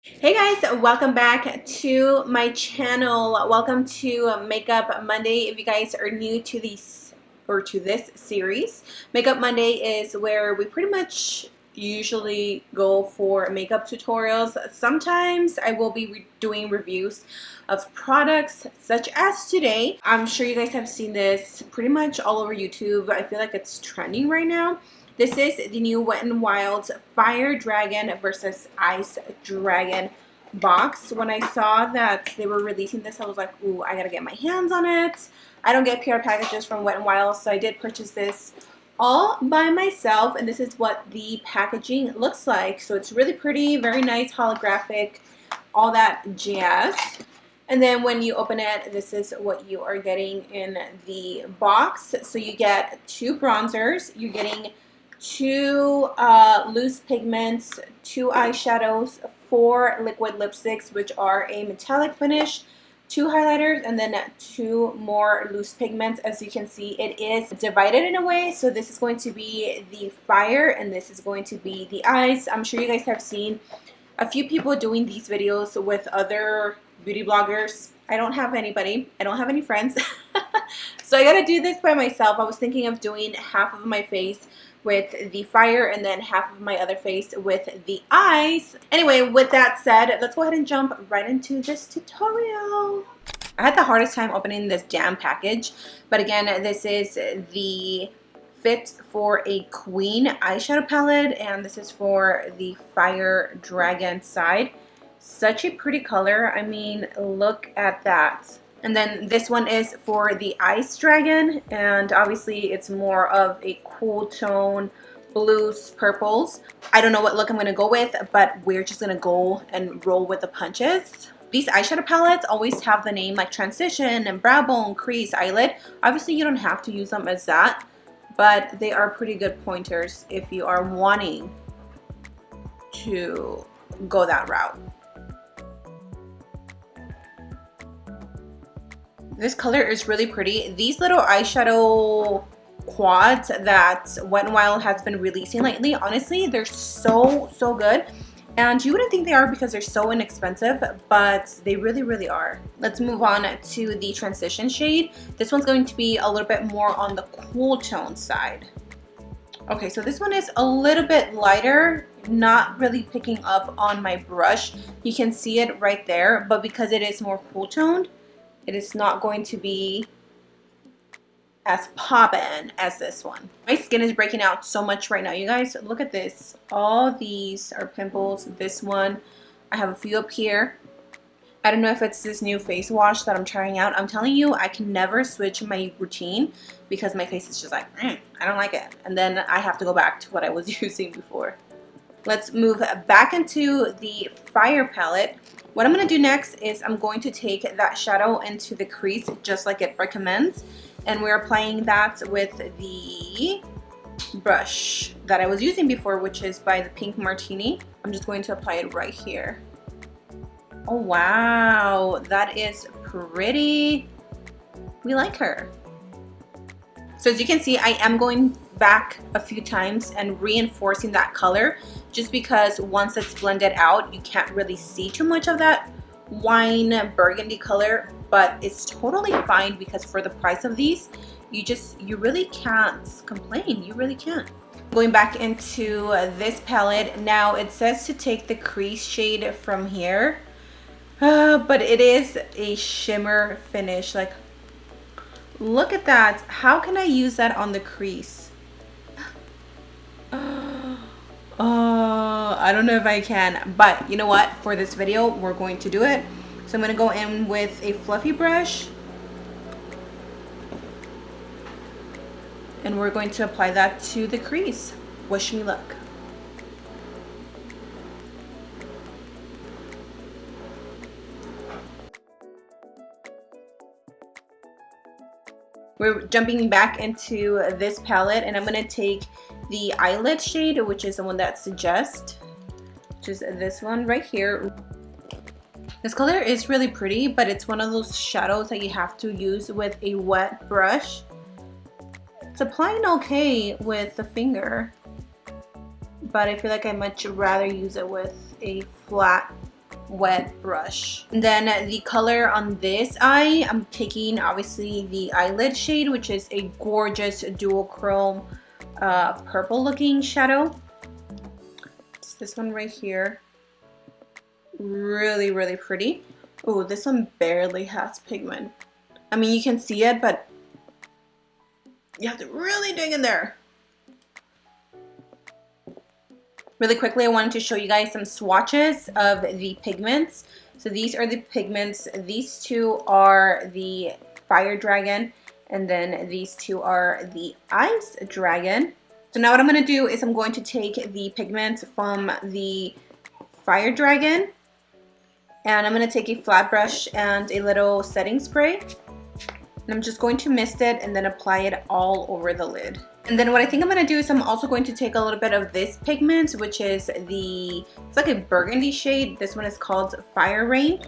Hey guys, welcome back to my channel. Welcome to Makeup Monday. If you guys are new to this series, Makeup Monday is where we pretty much usually go for makeup tutorials. Sometimes I will be doing reviews of products such as today. I'm sure you guys have seen this pretty much all over YouTube. I feel like it's trending right now. This is the new Wet n Wild Fire Dragon versus Ice Dragon box. When I saw that they were releasing this, I was like, ooh, I gotta get my hands on it. I don't get PR packages from Wet n Wild, so I did purchase this all by myself, and this is what the packaging looks like. So it's really pretty, very nice, holographic, all that jazz. And then when you open it, this is what you are getting in the box. So you get 2 bronzers, you're getting 2 loose pigments, 2 eyeshadows, 4 liquid lipsticks, which are a metallic finish, 2 highlighters, and then 2 more loose pigments. As you can see, it is divided in a way. So this is going to be the fire, and this is going to be the ice. I'm sure you guys have seen a few people doing these videos with other beauty bloggers. I don't have anybody. I don't have any friends. So I gotta do this by myself. I was thinking of doing half of my face with the fire and then half of my other face with the ice. Anyway, with that said, let's go ahead and jump right into this tutorial. I had the hardest time opening this damn package, but again, this is the Fit for a Queen eyeshadow palette, and this is for the Fire Dragon side. Such a pretty color. I mean, look at that. And then this one is for the Ice Dragon, and obviously it's more of a cool tone, blues, purples. I don't know what look I'm going to go with, but we're just going to go and roll with the punches. These eyeshadow palettes always have the name like Transition and Brow Bone, Crease, Eyelid. Obviously you don't have to use them as that, but they are pretty good pointers if you are wanting to go that route. This color is really pretty. These little eyeshadow quads that Wet n Wild has been releasing lately, honestly, they're so good. And you wouldn't think they are because they're so inexpensive, but they really are. Let's move on to the transition shade. This one's going to be a little bit more on the cool tone side. Okay, so this one is a little bit lighter, not really picking up on my brush. You can see it right there, but because it is more cool toned, it is not going to be as poppin' as this one. My skin is breaking out so much right now, you guys. Look at this. All these are pimples. This one, I have a few up here. I don't know if it's this new face wash that I'm trying out. I'm telling you, I can never switch my routine because my face is just like, I don't like it. And then I have to go back to what I was using before. Let's move back into the Fire palette. What I'm going to do next is I'm going to take that shadow into the crease just like it recommends. And we're applying that with the brush that I was using before, which is by the Pink Martini. I'm just going to apply it right here. Oh wow, that is pretty. We like her. So as you can see, I am going back a few times and reinforcing that color just because once it's blended out, you can't really see too much of that wine burgundy color, but it's totally fine because for the price of these, you really can't complain. You really can't. Going back into this palette, now it says to take the crease shade from here, but it is a shimmer finish. Like, look at that. How can I use that on the crease? I don't know if I can, but you know what? For this video, we're going to do it. So I'm going to go in with a fluffy brush, and we're going to apply that to the crease. Wish me luck. We're jumping back into this palette, and I'm going to take the eyelid shade, which is the one that suggests, which is this one right here. This color is really pretty, but it's one of those shadows that you have to use with a wet brush. It's applying okay with the finger, but I feel like I much rather use it with a flat wet brush. And then the color on this eye, I'm taking obviously the eyelid shade, which is a gorgeous dual chrome purple looking shadow. It's this one right here. Really, really pretty. Oh, this one barely has pigment. I mean, you can see it, but you have to really dig in there. Really quickly, I wanted to show you guys some swatches of the pigments. So these are the pigments. These two are the Fire Dragon, and then these two are the Ice Dragon. So now what I'm going to do is I'm going to take the pigments from the Fire Dragon, and I'm going to take a flat brush and a little setting spray. And I'm just going to mist it and then apply it all over the lid. And then what I think I'm going to do is I'm also going to take a little bit of this pigment, which is it's like a burgundy shade. This one is called Fire Rain.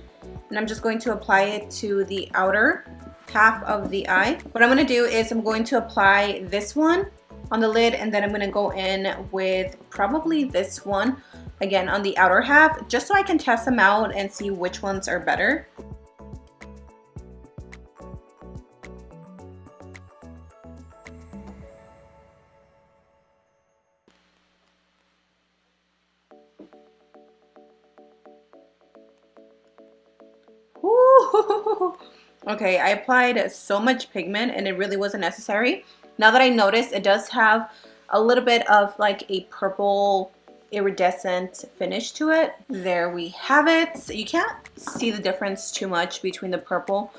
And I'm just going to apply it to the outer half of the eye. What I'm going to do is I'm going to apply this one on the lid, and then I'm going to go in with probably this one again on the outer half, just so I can test them out and see which ones are better. Ooh. Okay, I applied so much pigment and it really wasn't necessary. Now that I notice, it does have a little bit of like a purple iridescent finish to it. There we have it. You can't see the difference too much between the purple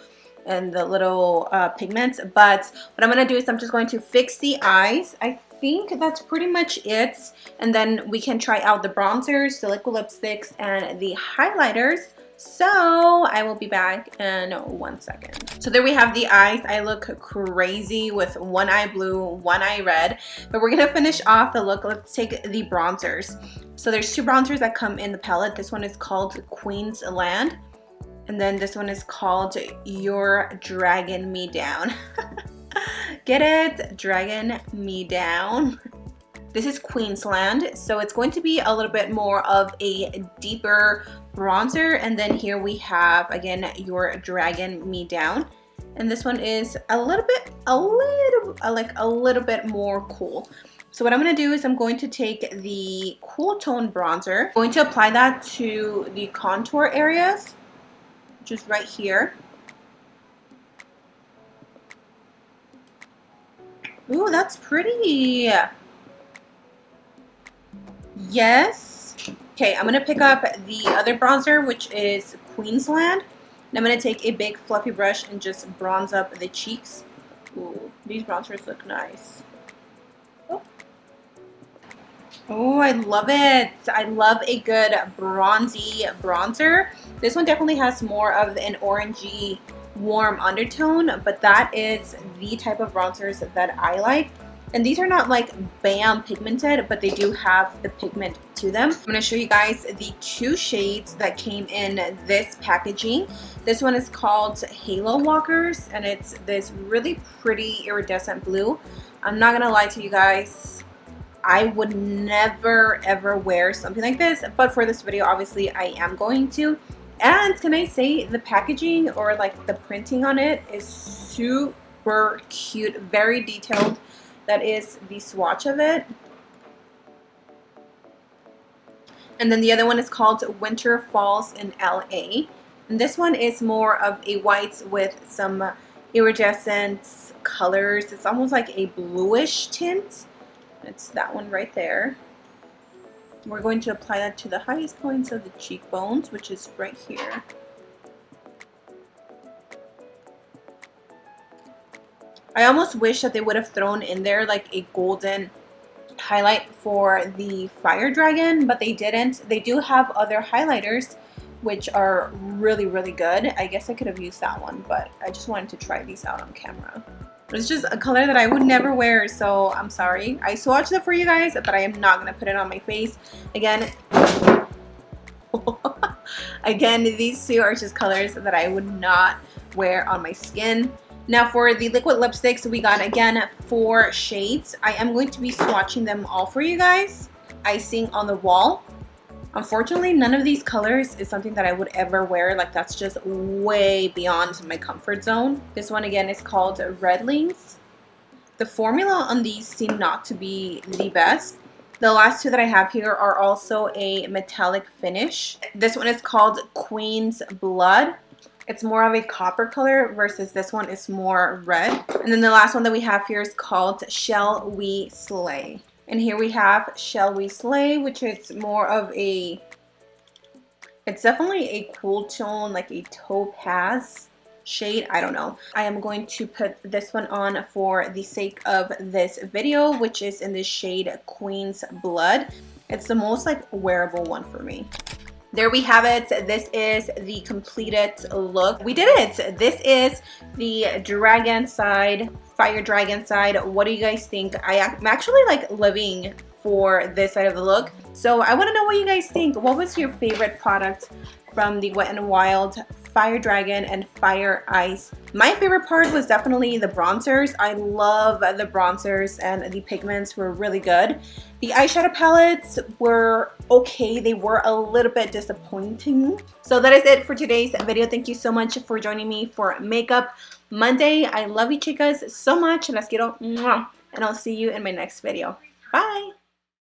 and the little pigments, but what I'm gonna do is I'm just going to fix the eyes. I think that's pretty much it, and then we can try out the bronzers, the liquid lipsticks, and the highlighters. So I will be back in 1 second. So there we have the eyes. I look crazy with one eye blue, one eye red, but we're gonna finish off the look. Let's take the bronzers. So there's two bronzers that come in the palette. This one is called Queen's Land, and then this one is called You're Dragging Me Down. Get it? Dragging Me Down. This is Queensland, so it's going to be a little bit more of a deeper bronzer, and then here we have again You're Dragging Me Down, and this one is a little bit more cool. So what I'm going to do is I'm going to take the cool tone bronzer, I'm going to apply that to the contour areas, which is right here. Ooh, that's pretty. Yes. Okay, I'm going to pick up the other bronzer, which is Queensland. And I'm going to take a big fluffy brush and just bronze up the cheeks. Ooh, these bronzers look nice. Oh, I love it. I love a good bronzy bronzer. This one definitely has more of an orangey warm undertone, but that is the type of bronzers that I like. And these are not like bam pigmented, but they do have the pigment to them. I'm going to show you guys the two shades that came in this packaging. This one is called Halo Walkers, and it's this really pretty iridescent blue. I'm not going to lie to you guys, I would never ever wear something like this, but for this video obviously I am going to. And can I say the packaging or like the printing on it is super cute, very detailed. That is the swatch of it. And then the other one is called Winter Falls in LA. And this one is more of a white with some iridescent colors. It's almost like a bluish tint. It's that one right there. We're going to apply that to the highest points of the cheekbones, which is right here. I almost wish that they would have thrown in there like a golden highlight for the Fire Dragon, but they didn't. They do have other highlighters which are really, really good. I guess I could have used that one, but I just wanted to try these out on camera. It's just a color that I would never wear, so I'm sorry. I swatched it for you guys, but I am not going to put it on my face. Again, these two are just colors that I would not wear on my skin. Now for the liquid lipsticks, we got again 4 shades. I am going to be swatching them all for you guys. Icing on the Wall, Unfortunately, none of these colors is something that I would ever wear. Like, that's just way beyond my comfort zone. This one again is called Redlings. The formula on these seem not to be the best. The last two that I have here are also a metallic finish. This one is called Queen's Blood. It's more of a copper color versus this one is more red. And then the last one that we have here is called Shall We Slay. And here we have Shall We Slay, which is more of a, it's definitely a cool tone, like a topaz shade. I don't know. I am going to put this one on for the sake of this video, which is in the shade Queen's Blood. It's the most like wearable one for me. There we have it. This is the completed look. We did it. This is the dragon side, fire dragon side. What do you guys think? I'm actually like living for this side of the look. So I want to know what you guys think. What was your favorite product from the Wet n Wild Fire Dragon and Fire Ice? My favorite part was definitely the bronzers. I love the bronzers and the pigments were really good. The eyeshadow palettes were okay. They were a little bit disappointing. So that is it for today's video. Thank you so much for joining me for Makeup Monday. I love you chicas so much. Let's get on. And I'll see you in my next video. Bye.